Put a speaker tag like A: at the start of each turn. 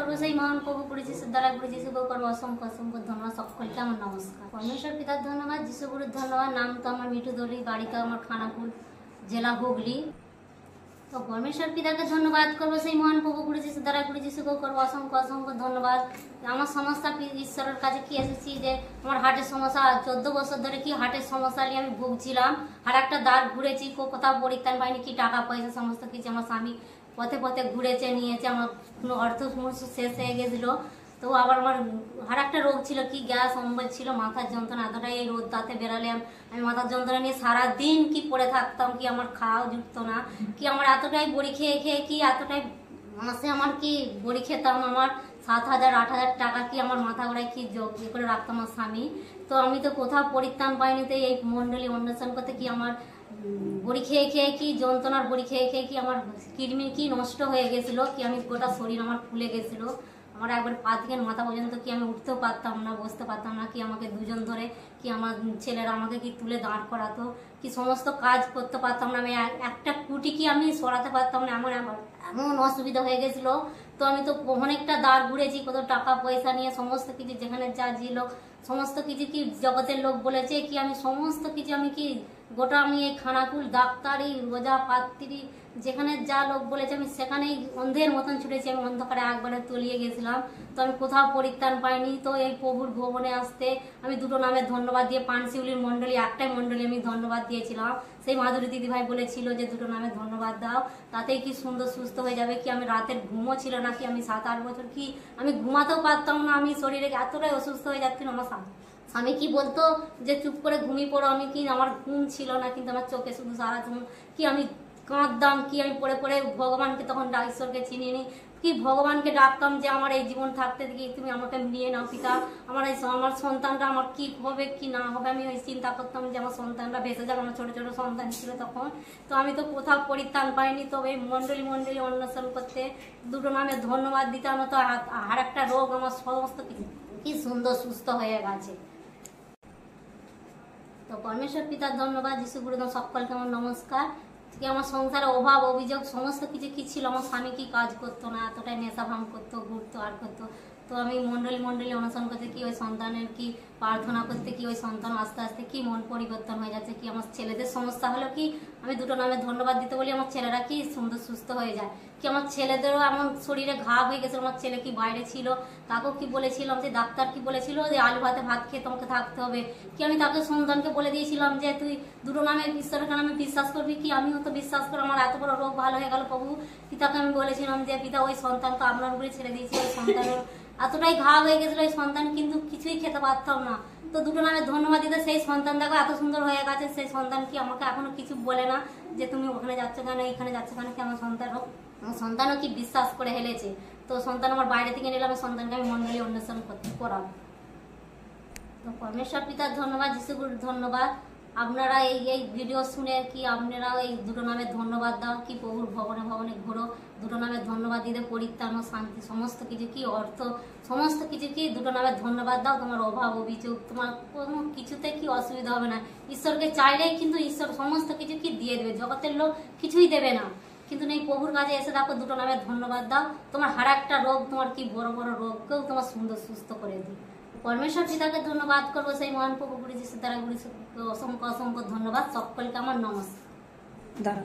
A: করবো সেই মহান প্রভু গুরু যিশুর দ্বারা গুরু যিশুকে করবো অসংখ্য অসংখ্য ধন্যবাদ। সকলকে আমার নমস্কার। পরমেশ্বর পিতার ধন্যবাদ, যিশু গুরুর ধন্যবাদ। নাম তো আমার মিঠু দলি, বাড়িতে আমার খানাকুল, জেলা হুগলি। তো পরমেশ্বর পিতাকে ধন্যবাদ করবো সেই মহান প্রভু গুরু যিশুর দ্বারা গুরু যিশুকেও করবো অসংখ্য অসংখ্য ধন্যবাদ। আমার সমস্যা ঈশ্বরের কাছে কি এসেছি যে আমার হার্টের সমস্যা 14 বছর ধরে কি হার্টের সমস্যা নিয়ে আমি ভুগছিলাম। আর একটা দাঁত ঘুরেছি, কোথাও পরিত্রাণ পাইনি, কি টাকা পয়সা সমস্ত কিছু আমার স্বামী পথে পথে ঘুরেছে নিয়েছে, আমার কোনো অর্থ শেষ হয়ে গেছিলো। তো আবার আমার আর একটা রোগ ছিল, কি গ্যাস অম্বল ছিল, মাথার যন্ত্রণা। এতটাই এই রোদ তাতে বেরালে আমি মাথার যন্ত্রণা নিয়ে সারাদিন কি পড়ে থাকতাম, কি আমার খাওয়াও জুটতো না, কি আমার এতটাই বড়ি খেয়ে খেয়ে কি এতটাই মাসে আমার কি বড়ি খেতাম, আমার 7,000 8,000 টাকা কি আমার মাথা গোড়ায় কি যোগ করে রাখতাম আমার স্বামী। তো আমি তো কোথাও পরিত্রাণ পাইনি। তো এই মন্ডলী অন্বেষণ করতে কি আমার বড়ি খেয়ে খেয়ে কি যন্ত্রণার বড়ি খেয়ে খেয়ে কি আমার কিডনি কি নষ্ট হয়ে গেছিল, কি আমি গোটা শরীর আমার ফুলে গেছিল। আমার একবার পা থেকে মাথা পর্যন্ত কি আমি উঠতেও পারতাম না, বসতে পারতাম না, কি আমাকে দুজন ধরে কি আমার ছেলেরা আমাকে কি তুলে দাঁড় করাতো, কি সমস্ত কাজ করতে পারতাম না, আমি একটা কুটি কি আমি সরাতে পারতাম না, আমার এমন অসুবিধা হয়ে গেছিল। তো আমি তো অনেকটা দাঁড় ঘুরেছি, কত টাকা পয়সা নিয়ে সমস্ত কিছু, যেখানে যা লোক সমস্ত কিছু কি জগতের লোক বলেছে কি আমি সমস্ত কিছু আমি কি গোটা আমি এই খানাকুল ডাক্তারি রোজা পাত্রী যেখানে যা লোক বলেছে আমি সেখানেই অন্ধের মতন ছুটেছি, আমি অন্ধকারে একবারে তলিয়ে গেছিলাম। তো আমি কোথাও পরিত্রাণ পাইনি। তো এই প্রভুর ভবনে আসতে আমি দুটো নামে ধন্যবাদ দিয়ে, পানশিউলির মন্ডলী একটাই মন্ডলী আমি ধন্যবাদ দিয়েছিলাম। সেই মাধুরী দিদিভাই বলেছিল যে দুটো নামে ধন্যবাদ দাও, তাতেই কি সুন্দর সুস্থ হয়ে যাবে। কি আমি রাতের ঘুমও ছিল না, কি আমি 7-8 বছর কি আমি ঘুমাতেও পারতাম না, আমি শরীরে এতটাই অসুস্থ হয়ে যাচ্ছিল। আমার স্বামী কি বলতো যে চুপ করে ঘুমিয়ে পড়ো, আমি কি আমার ঘুম ছিল না, কিন্তু আমার চোখে শুধু সারাক্ষণ কি আমি কাঁদতাম, কি আমি পড়ে পড়ে ভগবানকে তখন ঈশ্বরকে চিনিয়ে নিই, কি ভগবানকে ডাকতাম যে আমার এই জীবন থাকতে দেখি তুমি আমাকে নিয়ে নাও পিতা, আমার সন্তানরা আমার কি হবে কি না হবে, আমি ওই চিন্তা করতাম যে আমার সন্তানরা ভেসে যাবে, আমার ছোট ছোট সন্তান ছিল তখন। তো আমি তো কোথাও পরিত্রাণ পাইনি। তবে মন্ডলী অন্বেষণ করতে দুটো নামে ধন্যবাদ দিতে আমার তো আর একটা রোগ আমার সমস্ত কিছু কি সুন্দর সুস্থ হয়ে গেছে। তো পরমেশ্বর পিতার ধন্যবাদ, যিশু গুরুদেব সকলকে আমার নমস্কার। কি আমার সংসারে অভাব অভিযোগ সমস্ত কিছু কি ছিল, আমার স্বামী কি কাজ করতো না, এতটাই নেশা ভাঙ করতো, ঘুরতো আর করতো। তো আমি মন্ডলী অনুসরণ করতে কি ওই সন্তানের কি প্রার্থনা করতে কি ওই সন্তান আস্তে আস্তে কি মন পরিবর্তন হয়ে যাচ্ছে। কি আমার ছেলেদের সমস্যা হলো কি আমি দুটো নামে ধন্যবাদ দিতে বলি আমার ছেলেরা কি সুন্দর সুস্থ হয়ে যায়। কি আমার ছেলেদেরও এমন শরীরে ঘা হয়ে গেছে, আমার ছেলে কি বাইরে ছিল, তাকেও কি বলেছিলাম যে ডাক্তার কি বলেছিল যে আলু ভাতে ভাত খেয়ে তোমাকে থাকতে হবে। কি আমি তাকে সন্তানকে বলে দিয়েছিলাম যে তুই দুটো নামে ঈশ্বরের নামে বিশ্বাস করবি। কি আমিও তো বিশ্বাস করে আমার এত বড় রোগ ভালো হয়ে গেল প্রভু। পিতাকে আমি বলেছিলাম যে পিতা ওই সন্তানকে আপনার উপরে ছেড়ে দিয়েছি, ওই সন্তানের এতটাই ঘা হয়ে গেছিল ওই সন্তান কিন্তু কিছুই খেতে পারতাম না। তো দুটো নামে ধন্যবাদ দিতে সেই সন্তান দেখো এত সুন্দর হয়ে গেছে। সেই সন্তান কি আমাকে এখনো কিছু বলে না যে তুমি ওখানে যাচ্ছ কেন এখানে যাচ্ছ কেন, কি আমার সন্তানও কি বিশ্বাস করে হেলেছে। তো সন্তান আমার বাইরে থেকে নিলাম, সন্তানকে আমি মন্ডলী অন্বেষণ করাবো। তো পরমেশ্বর পিতার ধন্যবাদ, যিশু গুরুর ধন্যবাদ। আপনারা এই ভিডিও শুনে কি আপনারা এই দুটো নামে ধন্যবাদ দাও, কি প্রভুর ভবনে ভবনে ঘোরো, দুটো নামে ধন্যবাদ দিতে পরিত্রাণ ও শান্তি সমস্ত কিছু কি অর্থ সমস্ত কিছু কি দুটো নামে ধন্যবাদ দাও। তোমার অভাব অভিযোগ তোমার কোনো কিছুতে কি অসুবিধা হবে না। ঈশ্বরকে চাইলেই কিন্তু ঈশ্বর সমস্ত কিছু কি দিয়ে দেবে, জগতের লোক কিছুই দেবে না। কিন্তু এই প্রভুর কাছে এসে দেখো দুটো নামে ধন্যবাদ দাও, তোমার হার একটা রোগ তোমার কি বড় বড় রোগকেও তোমার সুন্দর সুস্থ করে দিই। পরমেশ্বর পিতাকে ধন্যবাদ করবো সেই মহান প্রভু গুরু যিশুর দ্বারা গুরু অসংখ্য অসংখ্য ধন্যবাদ। সকলকে আমার নমস্কার।